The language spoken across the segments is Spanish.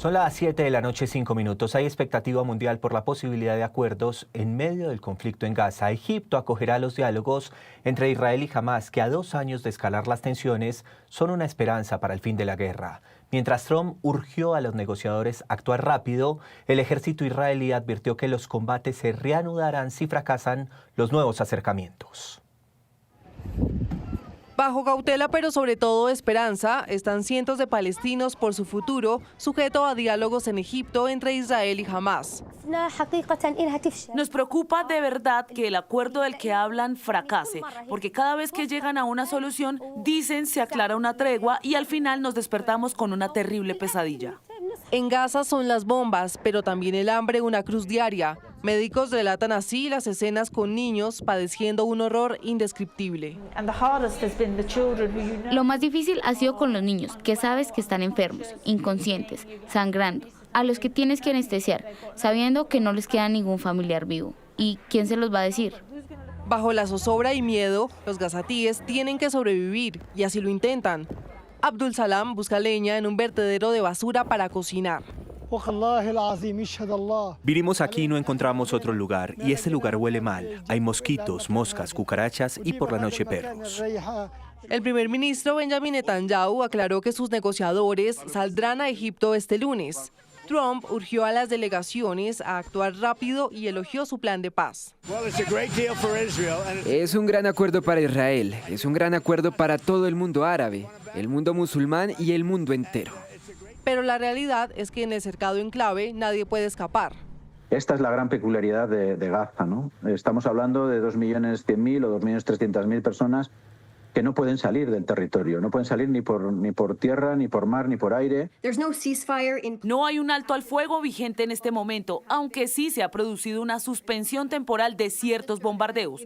Son las 7 de la noche, 5 minutos. Hay expectativa mundial por la posibilidad de acuerdos en medio del conflicto en Gaza. Egipto acogerá los diálogos entre Israel y Hamás, que a 2 años de escalar las tensiones son una esperanza para el fin de la guerra. Mientras Trump urgió a los negociadores a actuar rápido, el ejército israelí advirtió que los combates se reanudarán si fracasan los nuevos acercamientos. Bajo cautela, pero sobre todo esperanza, están cientos de palestinos por su futuro, sujeto a diálogos en Egipto entre Israel y Hamás. Nos preocupa de verdad que el acuerdo del que hablan fracase, porque cada vez que llegan a una solución, dicen se aclara una tregua y al final nos despertamos con una terrible pesadilla. En Gaza son las bombas, pero también el hambre una cruz diaria. Médicos relatan así las escenas con niños padeciendo un horror indescriptible. Lo más difícil ha sido con los niños, que sabes que están enfermos, inconscientes, sangrando, a los que tienes que anestesiar, sabiendo que no les queda ningún familiar vivo. ¿Y quién se los va a decir? Bajo la zozobra y miedo, los gazatíes tienen que sobrevivir, y así lo intentan. Abdul Salam busca leña en un vertedero de basura para cocinar. Vinimos aquí y no encontramos otro lugar, y este lugar huele mal. Hay mosquitos, moscas, cucarachas y por la noche perros. El primer ministro Benjamin Netanyahu aclaró que sus negociadores saldrán a Egipto este lunes. Trump urgió a las delegaciones a actuar rápido y elogió su plan de paz. Es un gran acuerdo para Israel, es un gran acuerdo para todo el mundo árabe, el mundo musulmán y el mundo entero. Pero la realidad es que en el cercado enclave nadie puede escapar. Esta es la gran peculiaridad de Gaza, ¿no? Estamos hablando de 2.100.000 o 2.300.000 personas que no pueden salir del territorio, no pueden salir ni por tierra, ni por mar, ni por aire. No hay un alto al fuego vigente en este momento, aunque sí se ha producido una suspensión temporal de ciertos bombardeos.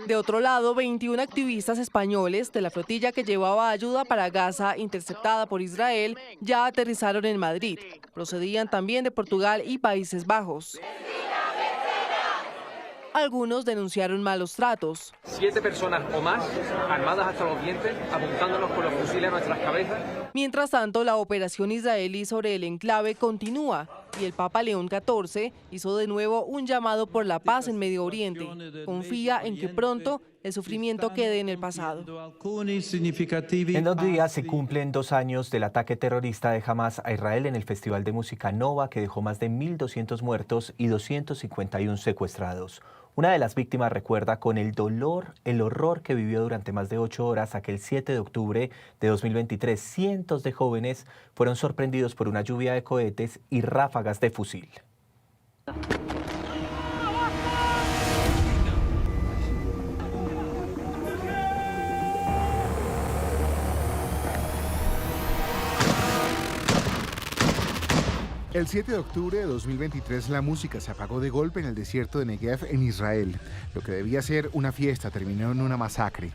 De otro lado, 21 activistas españoles de la flotilla que llevaba ayuda para Gaza, interceptada por Israel, ya aterrizaron en Madrid. Procedían también de Portugal y Países Bajos. Algunos denunciaron malos tratos. 7 personas o más, armadas hasta los dientes, apuntándonos con los fusiles a nuestras cabezas. Mientras tanto, la operación israelí sobre el enclave continúa y el Papa León XIV hizo de nuevo un llamado por la paz en Medio Oriente. Confía en que pronto el sufrimiento quede en el pasado. En 2 días se cumplen 2 años del ataque terrorista de Hamás a Israel en el Festival de Música Nova, que dejó más de 1.200 muertos y 251 secuestrados. Una de las víctimas recuerda con el dolor, el horror que vivió durante más de 8 horas aquel 7 de octubre de 2023. Cientos de jóvenes fueron sorprendidos por una lluvia de cohetes y ráfagas de fusil. El 7 de octubre de 2023 la música se apagó de golpe en el desierto de Negev en Israel. Lo que debía ser una fiesta terminó en una masacre.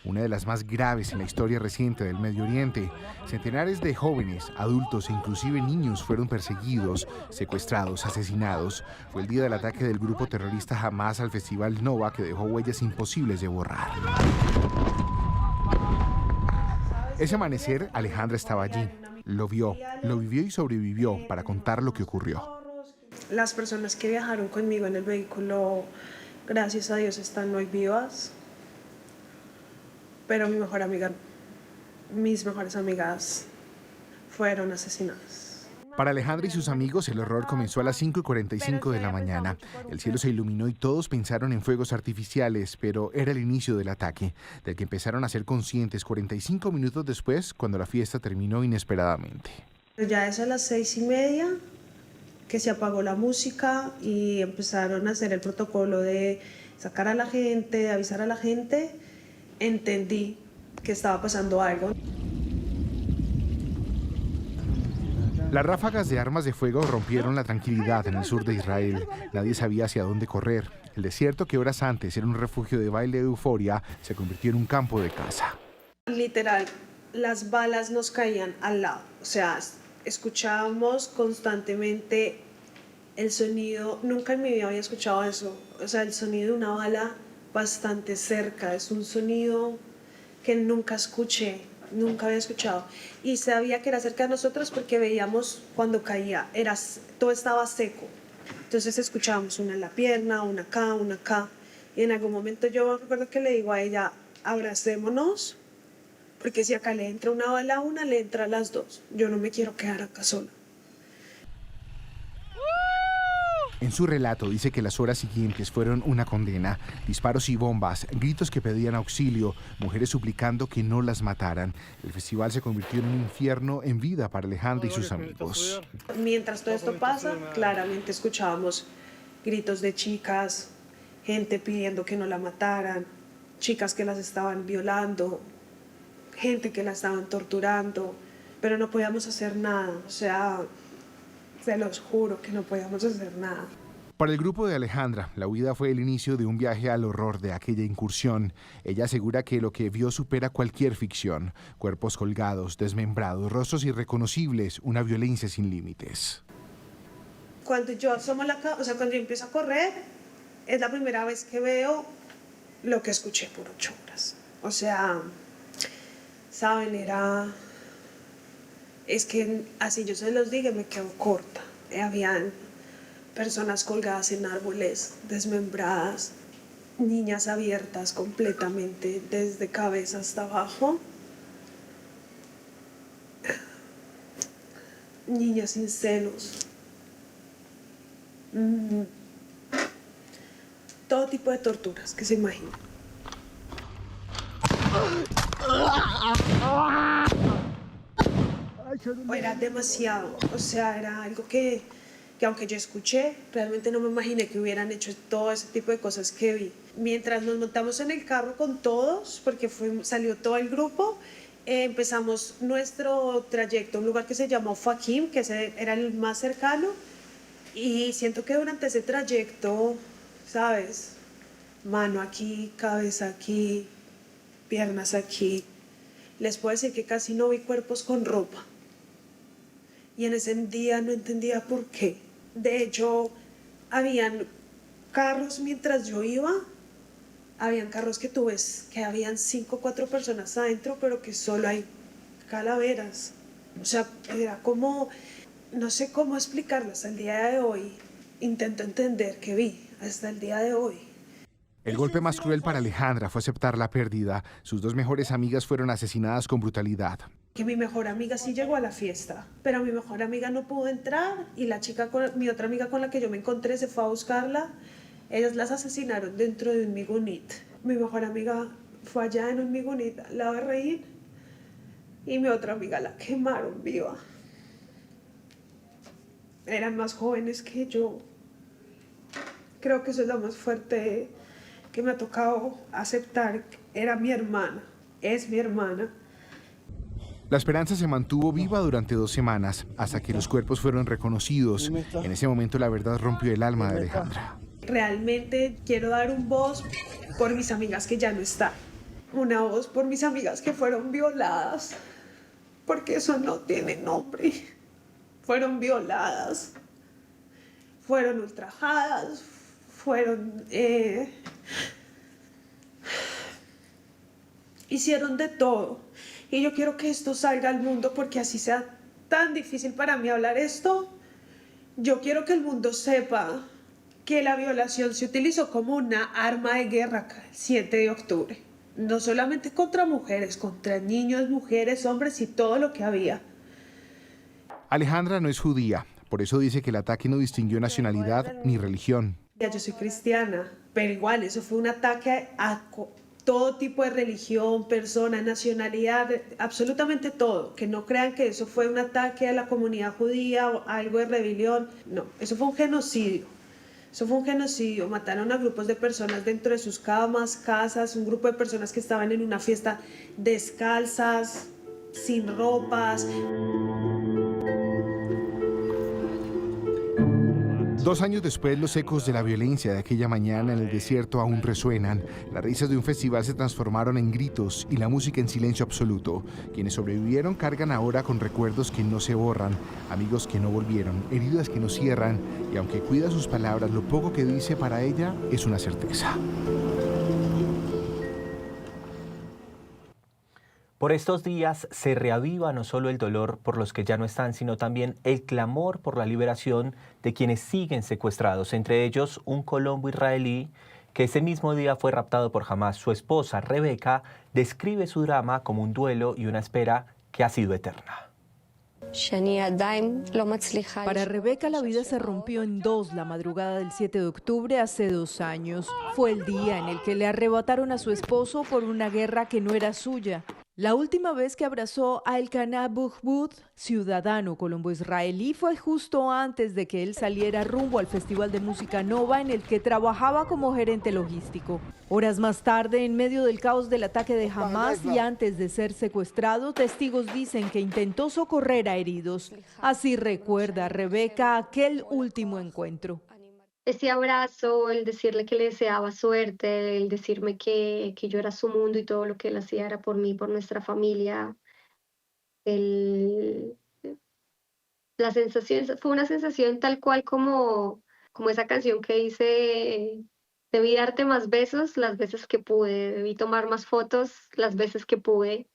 Una de las más graves en la historia reciente del Medio Oriente. Centenares de jóvenes, adultos e inclusive niños fueron perseguidos, secuestrados, asesinados. Fue el día del ataque del grupo terrorista Hamás al Festival Nova, que dejó huellas imposibles de borrar. Ese amanecer, Alejandra estaba allí. Lo vio, lo vivió y sobrevivió para contar lo que ocurrió. Las personas que viajaron conmigo en el vehículo, gracias a Dios, están hoy vivas. Pero mis mejores amigas fueron asesinadas. Para Alejandra y sus amigos, el horror comenzó a las 5:45 de la mañana. El cielo se iluminó y todos pensaron en fuegos artificiales, pero era el inicio del ataque, del que empezaron a ser conscientes 45 minutos después, cuando la fiesta terminó inesperadamente. Ya es a las 6:30 que se apagó la música y empezaron a hacer el protocolo de sacar a la gente, de avisar a la gente. Entendí que estaba pasando algo. Las ráfagas de armas de fuego rompieron la tranquilidad en el sur de Israel. Nadie sabía hacia dónde correr. El desierto, que horas antes era un refugio de baile de euforia, se convirtió en un campo de caza. Literal, las balas nos caían al lado. O sea, escuchábamos constantemente el sonido. Nunca en mi vida había escuchado eso. O sea, el sonido de una bala bastante cerca. Es un sonido que nunca escuché nunca había escuchado. Y sabía que era cerca de nosotros porque veíamos cuando caía, todo estaba seco. Entonces escuchábamos una en la pierna, una acá, una acá. Y en algún momento yo recuerdo que le digo a ella, abracémonos, porque si acá le entra una bala a una, le entra a las dos. Yo no me quiero quedar acá sola. En su relato dice que las horas siguientes fueron una condena, disparos y bombas, gritos que pedían auxilio, mujeres suplicando que no las mataran. El festival se convirtió en un infierno en vida para Alejandra y sus amigos. Mientras todo esto pasa, claramente escuchábamos gritos de chicas, gente pidiendo que no la mataran, chicas que las estaban violando, gente que la estaban torturando, pero no podíamos hacer nada, o sea, se los juro que no podíamos hacer nada. Para el grupo de Alejandra, la huida fue el inicio de un viaje al horror de aquella incursión. Ella asegura que lo que vio supera cualquier ficción. Cuerpos colgados, desmembrados, rostros irreconocibles, una violencia sin límites. Cuando yo asomo cuando yo empiezo a correr, es la primera vez que veo lo que escuché por 8 horas. O sea, saben, es que así yo se los dije, me quedo corta. Habían personas colgadas en árboles, desmembradas, niñas abiertas completamente desde cabeza hasta abajo, niñas sin senos, todo tipo de torturas que se imaginen. Era demasiado, o sea, era algo que aunque yo escuché, realmente no me imaginé que hubieran hecho todo ese tipo de cosas que vi. Mientras nos montamos en el carro con todos, porque salió todo el grupo, empezamos nuestro trayecto a un lugar que se llamó Fakim, que era el más cercano, y siento que durante ese trayecto, ¿sabes? Mano aquí, cabeza aquí, piernas aquí. Les puedo decir que casi no vi cuerpos con ropa. Y en ese día no entendía por qué. De hecho, habían carros mientras yo iba, habían carros que tú ves que habían 5 o 4 personas adentro, pero que solo hay calaveras. O sea, era como, no sé cómo explicarlo hasta el día de hoy. Intento entender qué vi hasta el día de hoy. El golpe más cruel para Alejandra fue aceptar la pérdida. Sus 2 mejores amigas fueron asesinadas con brutalidad. Que mi mejor amiga sí llegó a la fiesta, pero mi mejor amiga no pudo entrar y mi otra amiga con la que yo me encontré se fue a buscarla. Ellas las asesinaron dentro de un migunit. Mi mejor amiga fue allá en un migunit al lado de Reín y mi otra amiga la quemaron viva. Eran más jóvenes que yo. Creo que eso es lo más fuerte que me ha tocado aceptar. Era mi hermana, es mi hermana. La esperanza se mantuvo viva durante 2 semanas, hasta que los cuerpos fueron reconocidos. En ese momento la verdad rompió el alma de Alejandra. Realmente quiero dar un voz por mis amigas que ya no están. Una voz por mis amigas que fueron violadas, porque eso no tiene nombre. Fueron violadas, fueron ultrajadas, hicieron de todo. Y yo quiero que esto salga al mundo, porque así sea tan difícil para mí hablar esto, yo quiero que el mundo sepa que la violación se utilizó como una arma de guerra el 7 de octubre. No solamente contra mujeres, contra niños, mujeres, hombres y todo lo que había. Alejandra no es judía, por eso dice que el ataque no distinguió nacionalidad ni religión. Yo soy cristiana, pero igual eso fue un ataque a todo tipo de religión, persona, nacionalidad, absolutamente todo. Que no crean que eso fue un ataque a la comunidad judía o algo de rebelión. No, eso fue un genocidio. Eso fue un genocidio. Mataron a grupos de personas dentro de sus camas, casas, un grupo de personas que estaban en una fiesta descalzas, sin ropas. 2 años después, los ecos de la violencia de aquella mañana en el desierto aún resuenan. Las risas de un festival se transformaron en gritos y la música en silencio absoluto. Quienes sobrevivieron cargan ahora con recuerdos que no se borran, amigos que no volvieron, heridas que no cierran, y aunque cuida sus palabras, lo poco que dice para ella es una certeza. Por estos días se reaviva no solo el dolor por los que ya no están, sino también el clamor por la liberación de quienes siguen secuestrados, entre ellos un colombo israelí que ese mismo día fue raptado por Hamás. Su esposa, Rebeca, describe su drama como un duelo y una espera que ha sido eterna. Para Rebeca la vida se rompió en dos la madrugada del 7 de octubre hace 2 años. Fue el día en el que le arrebataron a su esposo por una guerra que no era suya. La última vez que abrazó a Elkanah Buchbud, ciudadano colombo-israelí, fue justo antes de que él saliera rumbo al Festival de Música Nova en el que trabajaba como gerente logístico. Horas más tarde, en medio del caos del ataque de Hamás y antes de ser secuestrado, testigos dicen que intentó socorrer a heridos. Así recuerda Rebeca aquel último encuentro. Ese abrazo, el decirle que le deseaba suerte, el decirme que yo era su mundo y todo lo que él hacía era por mí, por nuestra familia. La sensación, fue una sensación tal cual como esa canción que dice, debí darte más besos las veces que pude, debí tomar más fotos las veces que pude,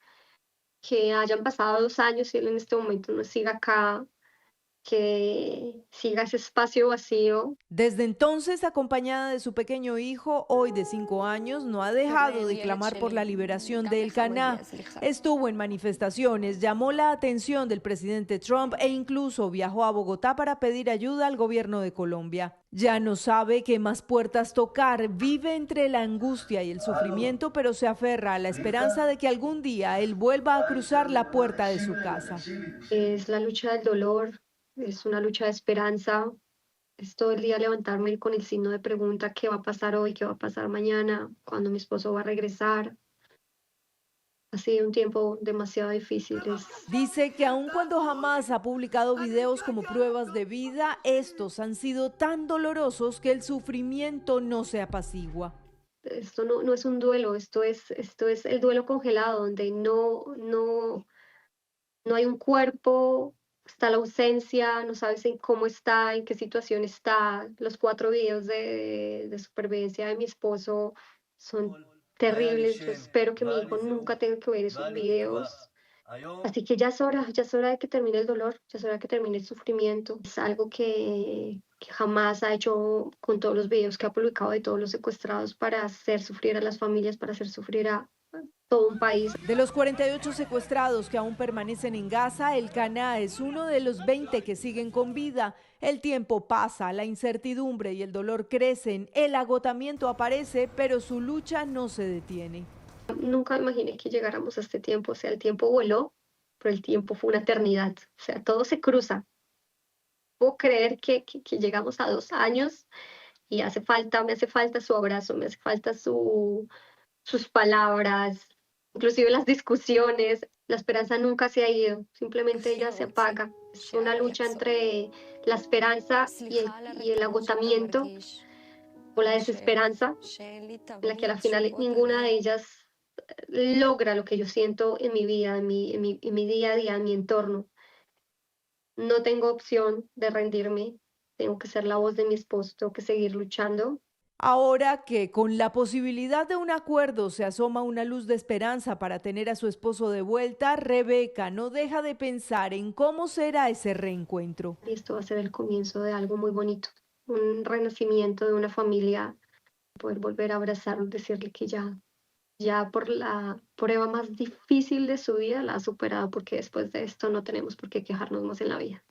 que hayan pasado 2 años y él en este momento no siga acá, que siga ese espacio vacío. Desde entonces, acompañada de su pequeño hijo, hoy de 5 años, no ha dejado de clamar por la liberación de Elkanah. Estuvo en manifestaciones, llamó la atención del presidente Trump e incluso viajó a Bogotá para pedir ayuda al gobierno de Colombia. Ya no sabe qué más puertas tocar, vive entre la angustia y el sufrimiento, pero se aferra a la esperanza de que algún día él vuelva a cruzar la puerta de su casa. Es la lucha del dolor. Es una lucha de esperanza, es todo el día levantarme con el signo de pregunta, ¿qué va a pasar hoy? ¿Qué va a pasar mañana? ¿Cuándo mi esposo va a regresar? Ha sido un tiempo demasiado difícil. Dice que aun cuando Hamás ha publicado videos como pruebas de vida, estos han sido tan dolorosos que el sufrimiento no se apacigua. Esto no es un duelo, esto es el duelo congelado, donde no hay un cuerpo. Está la ausencia, no sabes en cómo está, en qué situación está. Los 4 videos de supervivencia de mi esposo son terribles. Yo espero que mi hijo nunca tenga que ver esos videos. Así que ya es hora de que termine el dolor, ya es hora de que termine el sufrimiento. Es algo que jamás ha hecho con todos los videos que ha publicado de todos los secuestrados para hacer sufrir a las familias, para hacer sufrir a todo un país. De los 48 secuestrados que aún permanecen en Gaza, Elkanah es uno de los 20 que siguen con vida. El tiempo pasa, la incertidumbre y el dolor crecen, el agotamiento aparece, pero su lucha no se detiene. Nunca imaginé que llegáramos a este tiempo, o sea, el tiempo voló, pero el tiempo fue una eternidad, o sea, todo se cruza. Puedo creer que llegamos a 2 años y me hace falta su abrazo, me hace falta sus palabras, inclusive las discusiones. La esperanza nunca se ha ido, simplemente ella se apaga. Es una lucha entre la esperanza y el agotamiento o la desesperanza, en la que al final ninguna de ellas logra lo que yo siento en mi vida, en mi día a día, en mi entorno. No tengo opción de rendirme, tengo que ser la voz de mi esposo, tengo que seguir luchando. Ahora que con la posibilidad de un acuerdo se asoma una luz de esperanza para tener a su esposo de vuelta, Rebeca no deja de pensar en cómo será ese reencuentro. Y esto va a ser el comienzo de algo muy bonito, un renacimiento de una familia, poder volver a abrazarlo, decirle que ya por la prueba más difícil de su vida la ha superado, porque después de esto no tenemos por qué quejarnos más en la vida.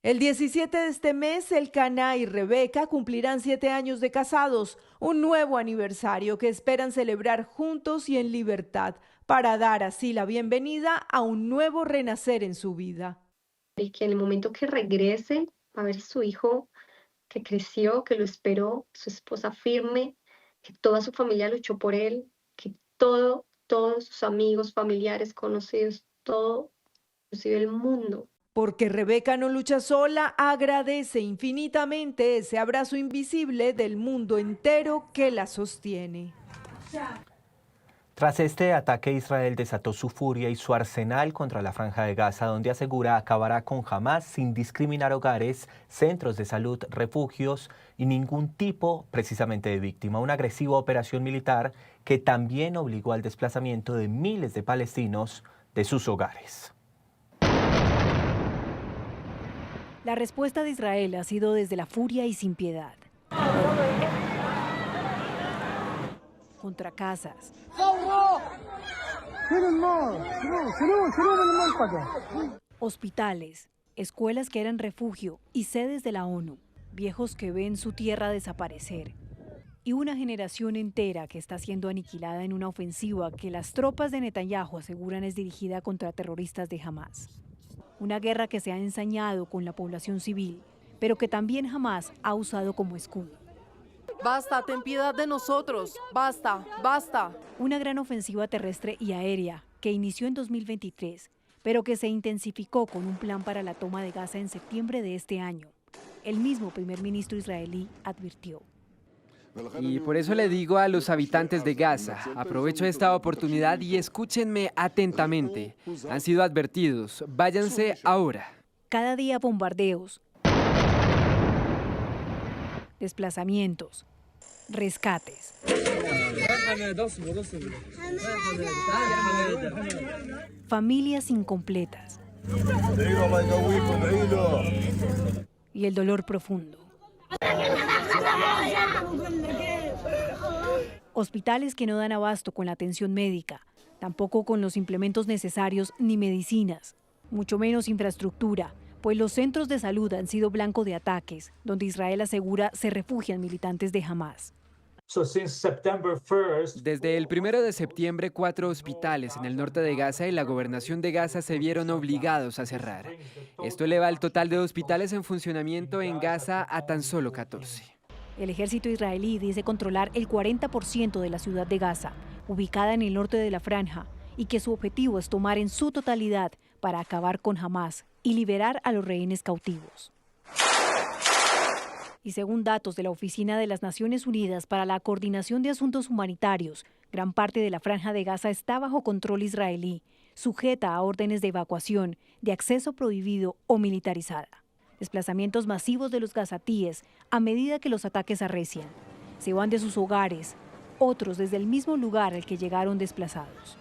El 17 de este mes, Elkanah y Rebeca cumplirán 7 años de casados, un nuevo aniversario que esperan celebrar juntos y en libertad, para dar así la bienvenida a un nuevo renacer en su vida. Y que en el momento que regrese a ver a su hijo, que creció, que lo esperó, su esposa firme, que toda su familia luchó por él, que todos sus amigos, familiares, conocidos, todo, inclusive el mundo. Porque Rebeca no lucha sola, agradece infinitamente ese abrazo invisible del mundo entero que la sostiene. Tras este ataque, Israel desató su furia y su arsenal contra la Franja de Gaza, donde asegura acabará con Hamás sin discriminar hogares, centros de salud, refugios y ningún tipo precisamente de víctima. Una agresiva operación militar que también obligó al desplazamiento de miles de palestinos de sus hogares. La respuesta de Israel ha sido desde la furia y sin piedad. Contra casas, hospitales, escuelas que eran refugio y sedes de la ONU, viejos que ven su tierra desaparecer y una generación entera que está siendo aniquilada en una ofensiva que las tropas de Netanyahu aseguran es dirigida contra terroristas de Hamás. Una guerra que se ha ensañado con la población civil, pero que también Hamás ha usado como escudo. Basta, ten piedad de nosotros. Basta, basta. Una gran ofensiva terrestre y aérea que inició en 2023, pero que se intensificó con un plan para la toma de Gaza en septiembre de este año. El mismo primer ministro israelí advirtió. Y por eso le digo a los habitantes de Gaza, aprovecho esta oportunidad y escúchenme atentamente. Han sido advertidos, váyanse ahora. Cada día bombardeos, desplazamientos, rescates. Familias incompletas. Y el dolor profundo. Hospitales que no dan abasto con la atención médica, tampoco con los implementos necesarios ni medicinas, mucho menos infraestructura, pues los centros de salud han sido blanco de ataques, donde Israel asegura se refugian militantes de Hamás. Desde el 1 de septiembre, 4 hospitales en el norte de Gaza y la gobernación de Gaza se vieron obligados a cerrar. Esto eleva el total de hospitales en funcionamiento en Gaza a tan solo 14. El ejército israelí dice controlar el 40% de la ciudad de Gaza, ubicada en el norte de la franja, y que su objetivo es tomar en su totalidad para acabar con Hamás y liberar a los rehenes cautivos. Y según datos de la Oficina de las Naciones Unidas para la Coordinación de Asuntos Humanitarios, gran parte de la Franja de Gaza está bajo control israelí, sujeta a órdenes de evacuación, de acceso prohibido o militarizada. Desplazamientos masivos de los gazatíes a medida que los ataques arrecian. Se van de sus hogares, otros desde el mismo lugar al que llegaron desplazados.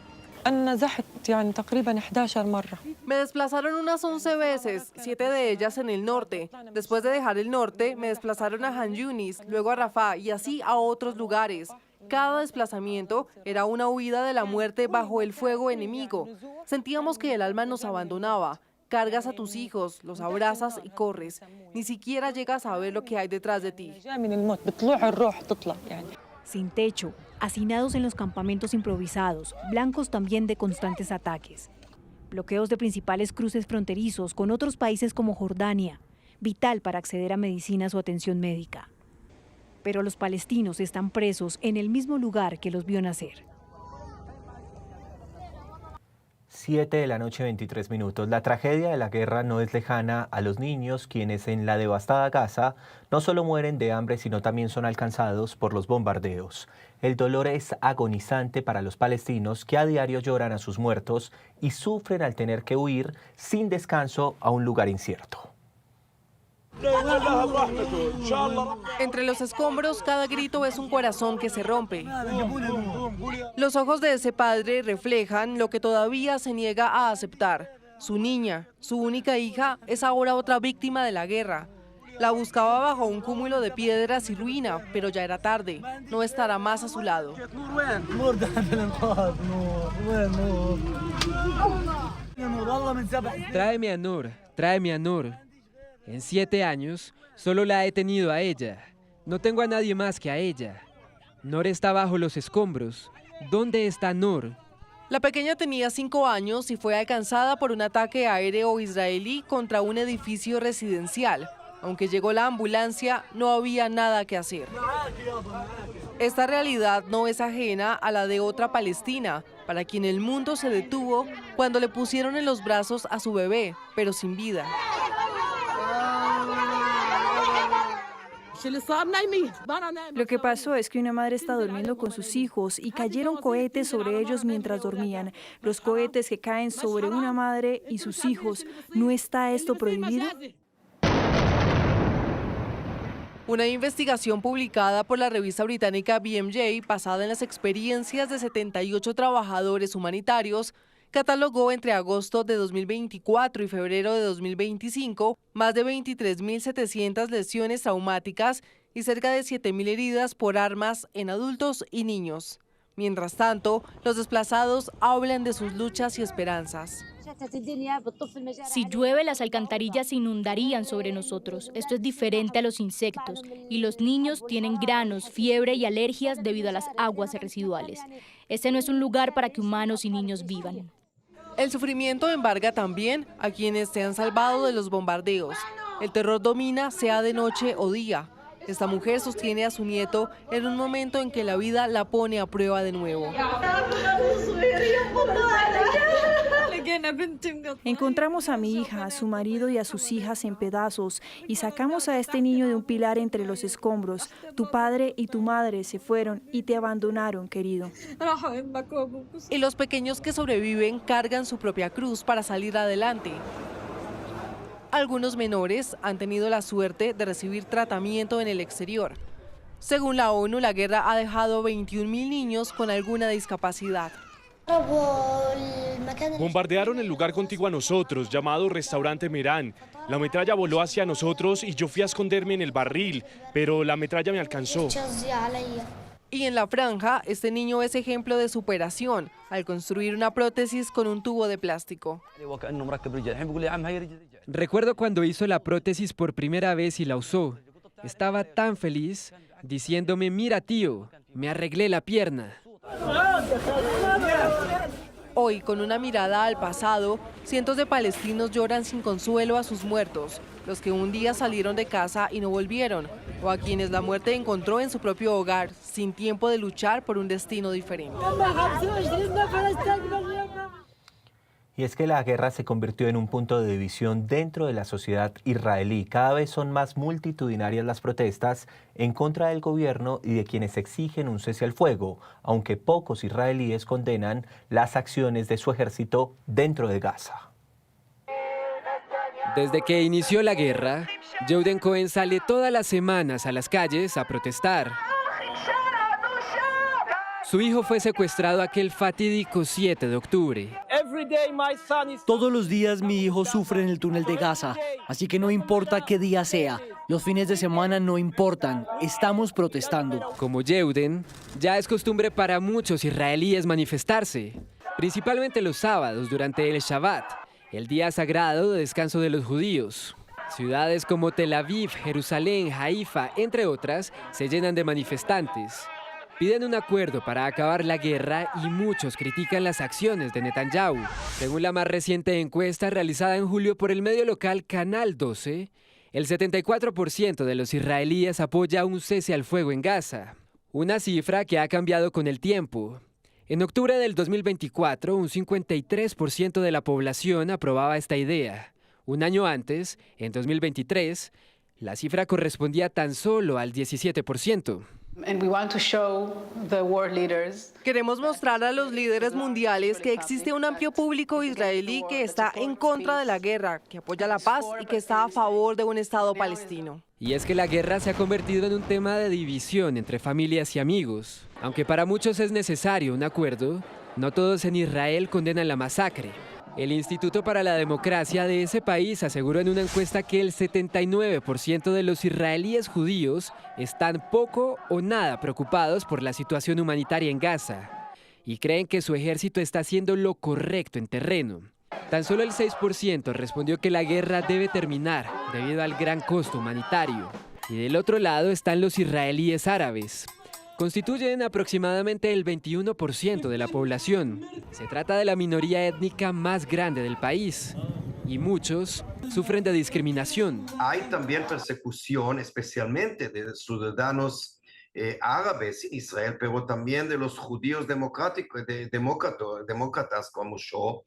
Me desplazaron unas 11 veces, 7 de ellas en el norte. Después de dejar el norte, me desplazaron a Han Yunis, luego a Rafah y así a otros lugares. Cada desplazamiento era una huida de la muerte bajo el fuego enemigo. Sentíamos que el alma nos abandonaba. Cargas a tus hijos, los abrazas y corres. Ni siquiera llegas a ver lo que hay detrás de ti. Sin techo, hacinados en los campamentos improvisados, blancos también de constantes ataques. Bloqueos de principales cruces fronterizos con otros países como Jordania, vital para acceder a medicinas o atención médica. Pero los palestinos están presos en el mismo lugar que los vio nacer. 7 de la noche, 23 minutos. La tragedia de la guerra no es lejana a los niños, quienes en la devastada Gaza no solo mueren de hambre, sino también son alcanzados por los bombardeos. El dolor es agonizante para los palestinos que a diario lloran a sus muertos y sufren al tener que huir sin descanso a un lugar incierto. Entre los escombros, cada grito es un corazón que se rompe. Los ojos de ese padre reflejan lo que todavía se niega a aceptar. Su niña, su única hija, es ahora otra víctima de la guerra. La buscaba bajo un cúmulo de piedras y ruina, pero ya era tarde. No estará más a su lado. Tráeme a Noor, tráeme a Noor. En 7 años, solo la he tenido a ella. No tengo a nadie más que a ella. Noor está bajo los escombros. ¿Dónde está Noor? La pequeña tenía 5 años y fue alcanzada por un ataque aéreo israelí contra un edificio residencial. Aunque llegó la ambulancia, no había nada que hacer. Esta realidad no es ajena a la de otra palestina, para quien el mundo se detuvo cuando le pusieron en los brazos a su bebé, pero sin vida. Lo que pasó es que una madre estaba durmiendo con sus hijos y cayeron cohetes sobre ellos mientras dormían. Los cohetes que caen sobre una madre y sus hijos. ¿No está esto prohibido? Una investigación publicada por la revista británica BMJ, basada en las experiencias de 78 trabajadores humanitarios, catalogó entre agosto de 2024 y febrero de 2025 más de 23.700 lesiones traumáticas y cerca de 7.000 heridas por armas en adultos y niños. Mientras tanto, los desplazados hablan de sus luchas y esperanzas. Si llueve, las alcantarillas se inundarían sobre nosotros. Esto es diferente a los insectos. Y los niños tienen granos, fiebre y alergias debido a las aguas residuales. Este no es un lugar para que humanos y niños vivan. El sufrimiento embarga también a quienes se han salvado de los bombardeos. El terror domina, sea de noche o día. Esta mujer sostiene a su nieto en un momento en que la vida la pone a prueba de nuevo. Encontramos a mi hija, a su marido y a sus hijas en pedazos y sacamos a este niño de un pilar entre los escombros. Tu padre y tu madre se fueron y te abandonaron, querido. Y los pequeños que sobreviven cargan su propia cruz para salir adelante. Algunos menores han tenido la suerte de recibir tratamiento en el exterior. Según la ONU, la guerra ha dejado 21.000 niños con alguna discapacidad. Bombardearon el lugar contiguo a nosotros, llamado Restaurante Merán. La metralla voló hacia nosotros y yo fui a esconderme en el barril, pero la metralla me alcanzó. Y en la franja, este niño es ejemplo de superación al construir una prótesis con un tubo de plástico. Recuerdo cuando hizo la prótesis por primera vez y la usó. Estaba tan feliz, diciéndome, mira tío, me arreglé la pierna. Hoy, con una mirada al pasado, cientos de palestinos lloran sin consuelo a sus muertos, los que un día salieron de casa y no volvieron, o a quienes la muerte encontró en su propio hogar, sin tiempo de luchar por un destino diferente. Y es que la guerra se convirtió en un punto de división dentro de la sociedad israelí. Cada vez son más multitudinarias las protestas en contra del gobierno y de quienes exigen un cese al fuego, aunque pocos israelíes condenan las acciones de su ejército dentro de Gaza. Desde que inició la guerra, Yehuda Cohen sale todas las semanas a las calles a protestar. Su hijo fue secuestrado aquel fatídico 7 de octubre. Todos los días mi hijo sufre en el túnel de Gaza, así que no importa qué día sea, los fines de semana no importan, estamos protestando. Como Yehuda, ya es costumbre para muchos israelíes manifestarse, principalmente los sábados durante el Shabbat, el día sagrado de descanso de los judíos. Ciudades como Tel Aviv, Jerusalén, Haifa, entre otras, se llenan de manifestantes. Piden un acuerdo para acabar la guerra y muchos critican las acciones de Netanyahu. Según la más reciente encuesta realizada en julio por el medio local Canal 12, el 74% de los israelíes apoya un cese al fuego en Gaza, una cifra que ha cambiado con el tiempo. En octubre del 2024, un 53% de la población aprobaba esta idea. Un año antes, en 2023, la cifra correspondía tan solo al 17%. Queremos mostrar a los líderes mundiales que existe un amplio público israelí que está en contra de la guerra, que apoya la paz y que está a favor de un Estado palestino. Y es que la guerra se ha convertido en un tema de división entre familias y amigos. Aunque para muchos es necesario un acuerdo, no todos en Israel condenan la masacre. El Instituto para la Democracia de ese país aseguró en una encuesta que el 79% de los israelíes judíos están poco o nada preocupados por la situación humanitaria en Gaza y creen que su ejército está haciendo lo correcto en terreno. Tan solo el 6% respondió que la guerra debe terminar debido al gran costo humanitario. Y del otro lado están los israelíes árabes. Constituyen aproximadamente el 21% de la población. Se trata de la minoría étnica más grande del país y muchos sufren de discriminación. Hay también persecución, especialmente de ciudadanos árabes en Israel, pero también de los judíos demócratas como yo.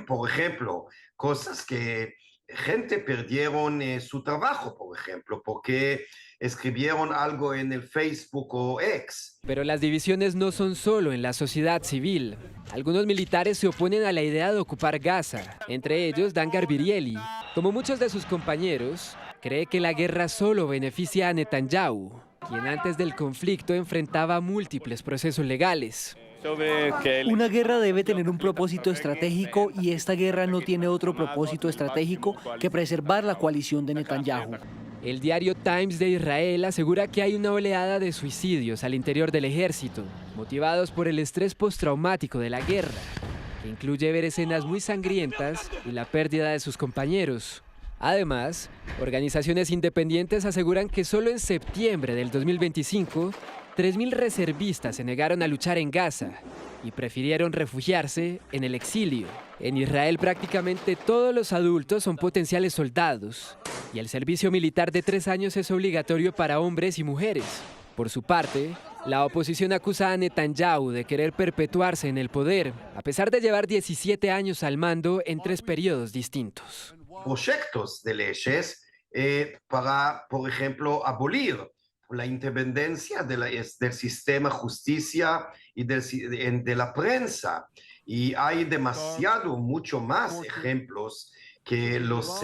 Por ejemplo, cosas que gente perdieron su trabajo, por ejemplo, porque escribieron algo en el Facebook o X. Pero las divisiones no son solo en la sociedad civil. Algunos militares se oponen a la idea de ocupar Gaza, entre ellos Dan Garbirieli. Como muchos de sus compañeros, cree que la guerra solo beneficia a Netanyahu, quien antes del conflicto enfrentaba múltiples procesos legales. Una guerra debe tener un propósito estratégico y esta guerra no tiene otro propósito estratégico que preservar la coalición de Netanyahu. El diario Times de Israel asegura que hay una oleada de suicidios al interior del ejército, motivados por el estrés postraumático de la guerra, que incluye ver escenas muy sangrientas y la pérdida de sus compañeros. Además, organizaciones independientes aseguran que solo en septiembre del 2025, 3.000 reservistas se negaron a luchar en Gaza y prefirieron refugiarse en el exilio. En Israel prácticamente todos los adultos son potenciales soldados y el servicio militar de 3 años es obligatorio para hombres y mujeres. Por su parte, la oposición acusa a Netanyahu de querer perpetuarse en el poder, a pesar de llevar 17 años al mando en 3 periodos distintos. Proyectos de leyes para, por ejemplo, abolir la independencia del sistema de justicia y de la prensa. Y hay mucho más ejemplos que los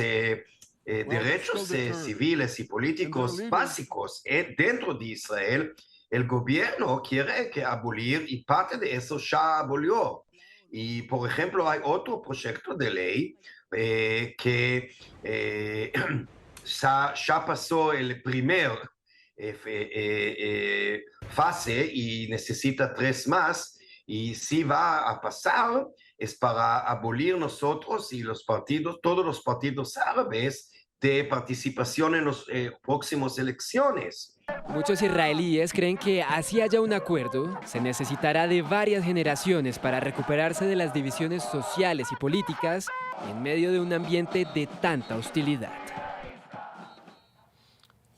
derechos civiles y políticos básicos dentro de Israel. El gobierno quiere abolir y parte de eso ya abolió. Y, por ejemplo, hay otro proyecto de ley que ya pasó el primer fase y necesita 3 más, y si va a pasar es para abolir nosotros y todos los partidos árabes de participación en las próximas elecciones. Muchos israelíes creen que así haya un acuerdo, se necesitará de varias generaciones para recuperarse de las divisiones sociales y políticas en medio de un ambiente de tanta hostilidad.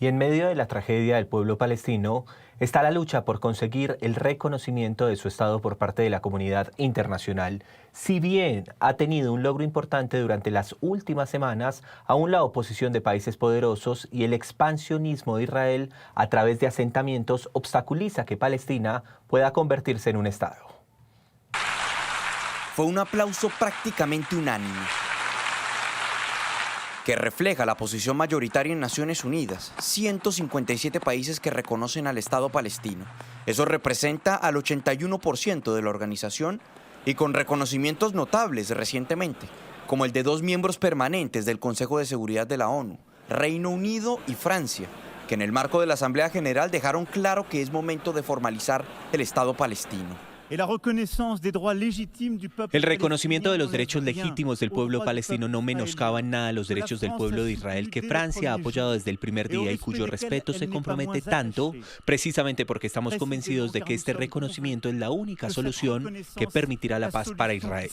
Y en medio de la tragedia del pueblo palestino está la lucha por conseguir el reconocimiento de su Estado por parte de la comunidad internacional. Si bien ha tenido un logro importante durante las últimas semanas, aún la oposición de países poderosos y el expansionismo de Israel a través de asentamientos obstaculiza que Palestina pueda convertirse en un Estado. Fue un aplauso prácticamente unánime, que refleja la posición mayoritaria en Naciones Unidas, 157 países que reconocen al Estado palestino. Eso representa al 81% de la organización y con reconocimientos notables recientemente, como el de 2 miembros permanentes del Consejo de Seguridad de la ONU, Reino Unido y Francia, que en el marco de la Asamblea General dejaron claro que es momento de formalizar el Estado palestino. El reconocimiento de los derechos legítimos del pueblo palestino no menoscaba en nada los derechos del pueblo de Israel que Francia ha apoyado desde el primer día y cuyo respeto se compromete tanto, precisamente porque estamos convencidos de que este reconocimiento es la única solución que permitirá la paz para Israel.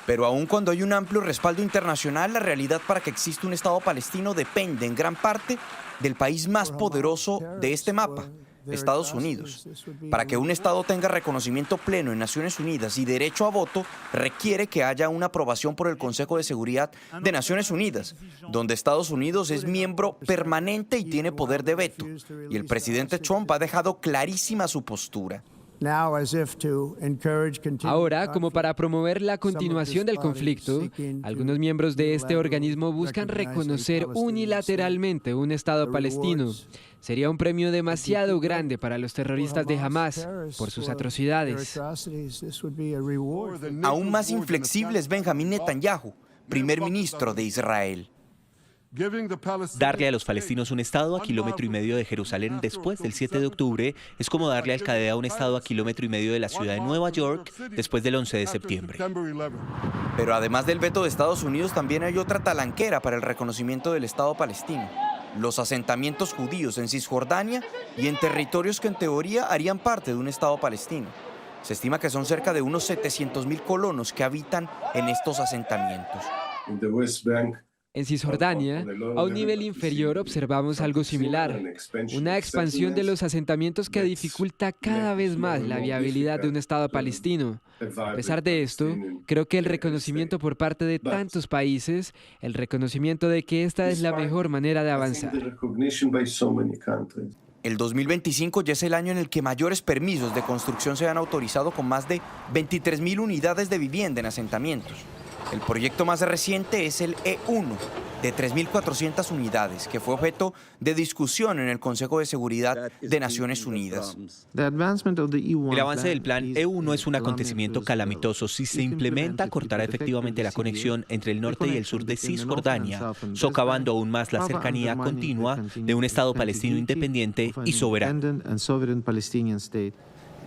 Pero aun cuando hay un amplio respaldo internacional, la realidad para que exista un Estado palestino depende en gran parte del país más poderoso de este mapa, Estados Unidos. Para que un Estado tenga reconocimiento pleno en Naciones Unidas y derecho a voto, requiere que haya una aprobación por el Consejo de Seguridad de Naciones Unidas, donde Estados Unidos es miembro permanente y tiene poder de veto. Y el presidente Trump ha dejado clarísima su postura. Ahora, como para promover la continuación del conflicto, algunos miembros de este organismo buscan reconocer unilateralmente un Estado palestino. Sería un premio demasiado grande para los terroristas de Hamás por sus atrocidades. Aún más inflexible es Benjamín Netanyahu, primer ministro de Israel. Darle a los palestinos un Estado a 1,5 kilómetros de Jerusalén después del 7 de octubre es como darle al Al-Qaeda un Estado a 1,5 kilómetros de la ciudad de Nueva York después del 11 de septiembre. Pero además del veto de Estados Unidos, también hay otra talanquera para el reconocimiento del Estado palestino: los asentamientos judíos en Cisjordania y en territorios que en teoría harían parte de un Estado palestino. Se estima que son cerca de unos 700,000 colonos que habitan en estos asentamientos. En Cisjordania, a un nivel inferior, observamos algo similar, una expansión de los asentamientos que dificulta cada vez más la viabilidad de un Estado palestino. A pesar de esto, creo que el reconocimiento por parte de tantos países, el reconocimiento de que esta es la mejor manera de avanzar. El 2025 ya es el año en el que mayores permisos de construcción se han autorizado, con más de 23.000 unidades de vivienda en asentamientos. El proyecto más reciente es el E1, de 3.400 unidades, que fue objeto de discusión en el Consejo de Seguridad de Naciones Unidas. El avance del plan E1 es un acontecimiento calamitoso. Si se implementa, cortará efectivamente la conexión entre el norte y el sur de Cisjordania, socavando aún más la cercanía continua de un Estado palestino independiente y soberano.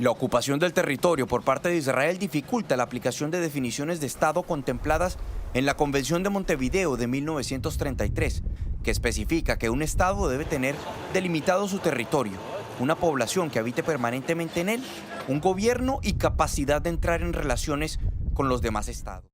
La ocupación del territorio por parte de Israel dificulta la aplicación de definiciones de Estado contempladas en la Convención de Montevideo de 1933, que especifica que un Estado debe tener delimitado su territorio, una población que habite permanentemente en él, un gobierno y capacidad de entrar en relaciones con los demás Estados.